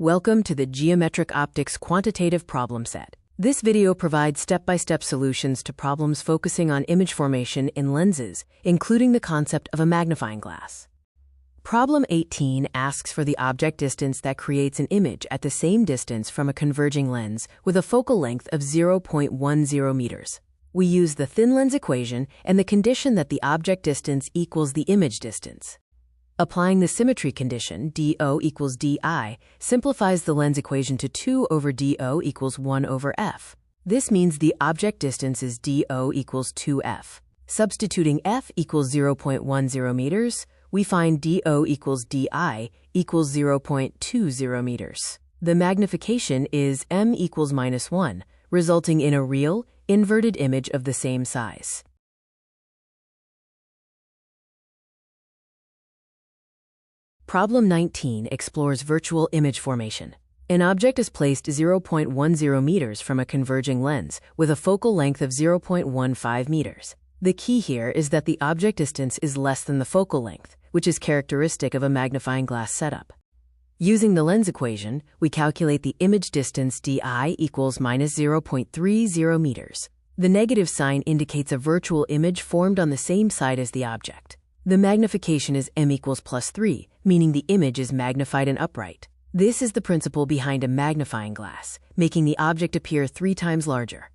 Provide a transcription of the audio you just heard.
Welcome to the Geometric Optics Quantitative Problem Set. This video provides step-by-step solutions to problems focusing on image formation in lenses, including the concept of a magnifying glass. Problem 18 asks for the object distance that creates an image at the same distance from a converging lens with a focal length of 0.10 meters. We use the thin lens equation and the condition that the object distance equals the image distance. Applying the symmetry condition, DO equals DI, simplifies the lens equation to 2 over DO equals 1 over F. This means the object distance is DO equals 2F. Substituting F equals 0.10 meters, we find DO equals DI equals 0.20 meters. The magnification is M equals -1, resulting in a real, inverted image of the same size. Problem 19 explores virtual image formation. An object is placed 0.10 meters from a converging lens with a focal length of 0.15 meters. The key here is that the object distance is less than the focal length, which is characteristic of a magnifying glass setup. Using the lens equation, we calculate the image distance DI equals -0.30 meters. The negative sign indicates a virtual image formed on the same side as the object. The magnification is M equals +3, meaning the image is magnified and upright. This is the principle behind a magnifying glass, making the object appear 3 times larger.